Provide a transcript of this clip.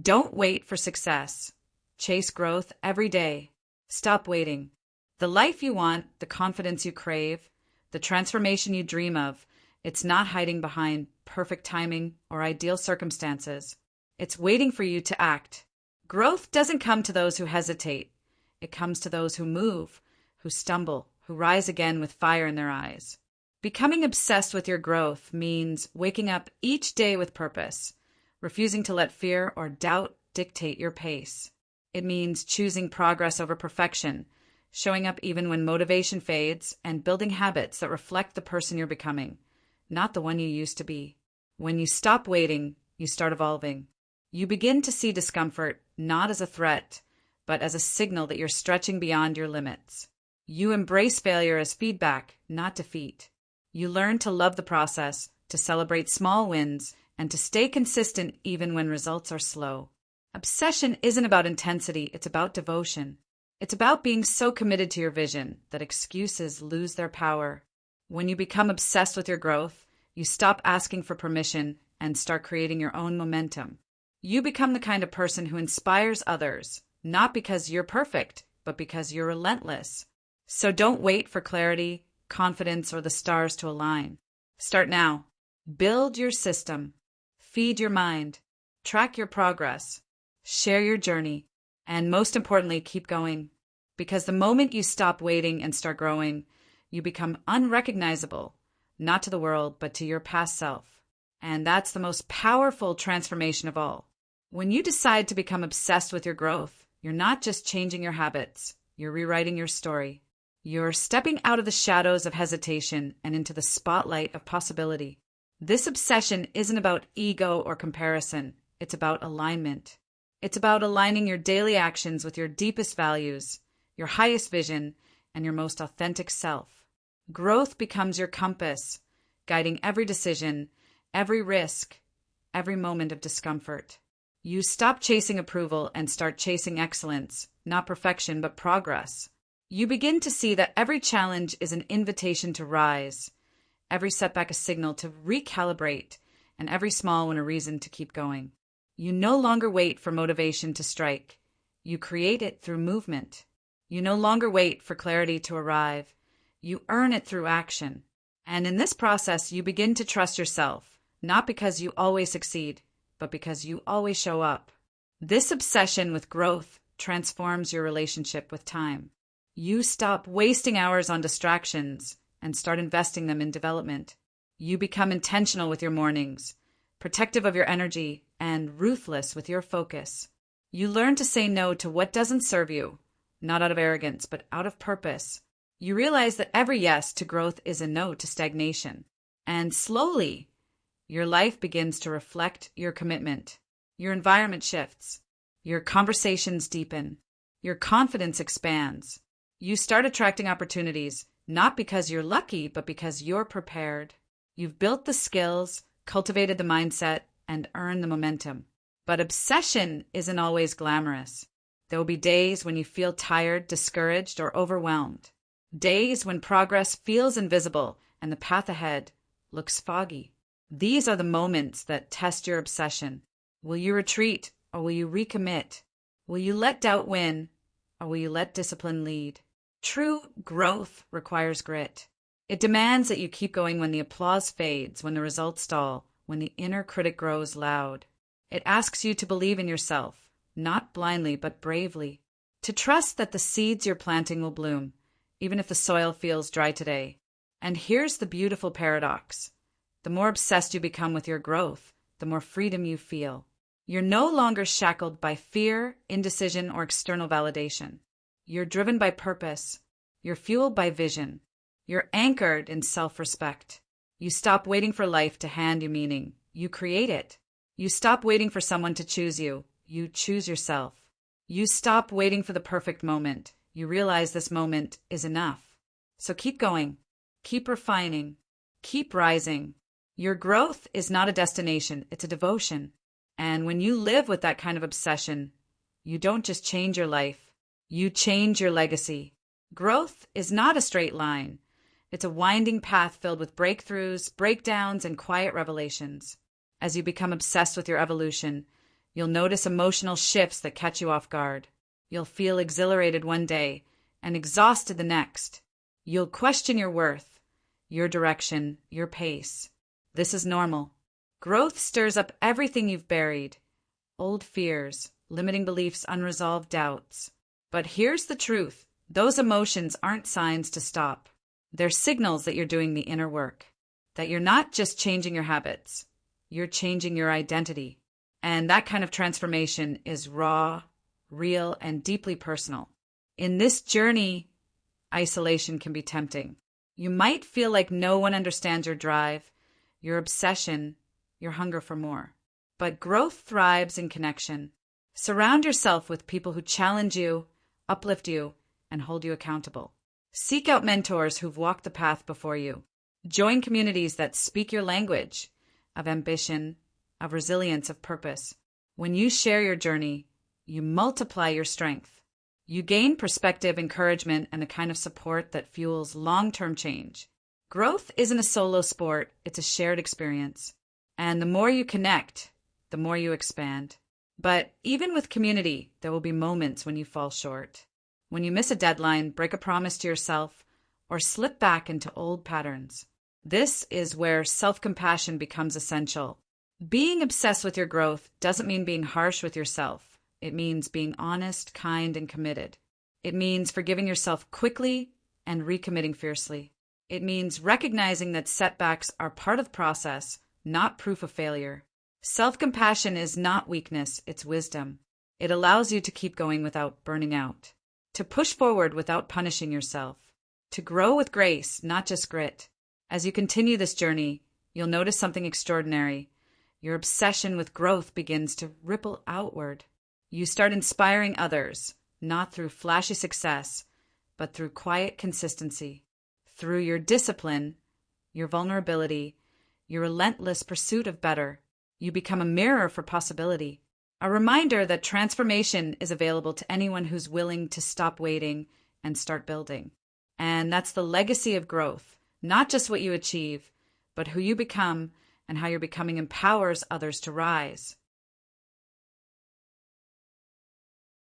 Don't wait for success. Chase growth every day. Stop waiting. The life you want, the confidence you crave, the transformation you dream of, it's not hiding behind perfect timing or ideal circumstances. It's waiting for you to act. Growth doesn't come to those who hesitate. It comes to those who move, who stumble, who rise again with fire in their eyes. Becoming obsessed with your growth means waking up each day with purpose, refusing to let fear or doubt dictate your pace. It means choosing progress over perfection, showing up even when motivation fades, and building habits that reflect the person you're becoming, not the one you used to be. When you stop waiting, you start evolving. You begin to see discomfort not as a threat, but as a signal that you're stretching beyond your limits. You embrace failure as feedback, not defeat. You learn to love the process, to celebrate small wins, and to stay consistent even when results are slow. Obsession isn't about intensity, it's about devotion. It's about being so committed to your vision that excuses lose their power. When you become obsessed with your growth, you stop asking for permission and start creating your own momentum. You become the kind of person who inspires others, not because you're perfect, but because you're relentless. So don't wait for clarity, confidence, or the stars to align. Start now. Build your system. Feed your mind. Track your progress. Share your journey. And most importantly, keep going. Because the moment you stop waiting and start growing, you become unrecognizable, not to the world, but to your past self. And that's the most powerful transformation of all. When you decide to become obsessed with your growth, you're not just changing your habits, you're rewriting your story. You're stepping out of the shadows of hesitation and into the spotlight of possibility. This obsession isn't about ego or comparison. It's about alignment. It's about aligning your daily actions with your deepest values, your highest vision, and your most authentic self. Growth becomes your compass, guiding every decision, every risk, every moment of discomfort. You stop chasing approval and start chasing excellence, not perfection, but progress. You begin to see that every challenge is an invitation to rise, every setback a signal to recalibrate, and every small one a reason to keep going. You no longer wait for motivation to strike. You create it through movement. You no longer wait for clarity to arrive. You earn it through action. And in this process, you begin to trust yourself, not because you always succeed, but because you always show up. This obsession with growth transforms your relationship with time. You stop wasting hours on distractions and start investing them in development. You become intentional with your mornings, protective of your energy, and ruthless with your focus. You learn to say no to what doesn't serve you, not out of arrogance, but out of purpose. You realize that every yes to growth is a no to stagnation. And slowly, your life begins to reflect your commitment. Your environment shifts. Your conversations deepen. Your confidence expands. You start attracting opportunities, not because you're lucky, but because you're prepared. You've built the skills, cultivated the mindset, and earned the momentum. But obsession isn't always glamorous. There will be days when you feel tired, discouraged, or overwhelmed. Days when progress feels invisible and the path ahead looks foggy. These are the moments that test your obsession. Will you retreat or will you recommit? Will you let doubt win or will you let discipline lead? True growth requires grit. It demands that you keep going when the applause fades, when the results stall, when the inner critic grows loud. It asks you to believe in yourself, not blindly but bravely. To trust that the seeds you're planting will bloom, even if the soil feels dry today. And here's the beautiful paradox. The more obsessed you become with your growth, the more freedom you feel. You're no longer shackled by fear, indecision, or external validation. You're driven by purpose. You're fueled by vision. You're anchored in self-respect. You stop waiting for life to hand you meaning. You create it. You stop waiting for someone to choose you. You choose yourself. You stop waiting for the perfect moment. You realize this moment is enough. So keep going. Keep refining. Keep rising. Your growth is not a destination. It's a devotion. And when you live with that kind of obsession, you don't just change your life. You change your legacy. Growth is not a straight line. It's a winding path filled with breakthroughs, breakdowns, and quiet revelations. As you become obsessed with your evolution, You'll notice emotional shifts that catch you off guard. You'll feel exhilarated one day and exhausted the next. You'll question your worth, your direction, your pace. This is normal. Growth stirs up everything you've buried. Old fears, limiting beliefs, unresolved doubts. But here's the truth. Those emotions aren't signs to stop. They're signals that you're doing the inner work. That you're not just changing your habits. You're changing your identity. And that kind of transformation is raw, real, and deeply personal. In this journey, isolation can be tempting. You might feel like no one understands your drive, your obsession, your hunger for more. But growth thrives in connection. Surround yourself with people who challenge you, uplift you, and hold you accountable. Seek out mentors who've walked the path before you. Join communities that speak your language of ambition, of resilience, of purpose. When you share your journey, you multiply your strength. You gain perspective, encouragement, and the kind of support that fuels long-term change. Growth isn't a solo sport, it's a shared experience. And the more you connect, the more you expand. But even with community, there will be moments when you fall short. When you miss a deadline, break a promise to yourself, or slip back into old patterns. This is where self-compassion becomes essential. Being obsessed with your growth doesn't mean being harsh with yourself. It means being honest, kind, and committed. It means forgiving yourself quickly and recommitting fiercely. It means recognizing that setbacks are part of the process, not proof of failure. Self-compassion is not weakness, it's wisdom. It allows you to keep going without burning out, to push forward without punishing yourself, to grow with grace, not just grit. As you continue this journey, you'll notice something extraordinary. Your obsession with growth begins to ripple outward. You start inspiring others, not through flashy success, but through quiet consistency. Through your discipline, your vulnerability, your relentless pursuit of better, you become a mirror for possibility. A reminder that transformation is available to anyone who's willing to stop waiting and start building. And that's the legacy of growth. Not just what you achieve, but who you become and how your becoming empowers others to rise.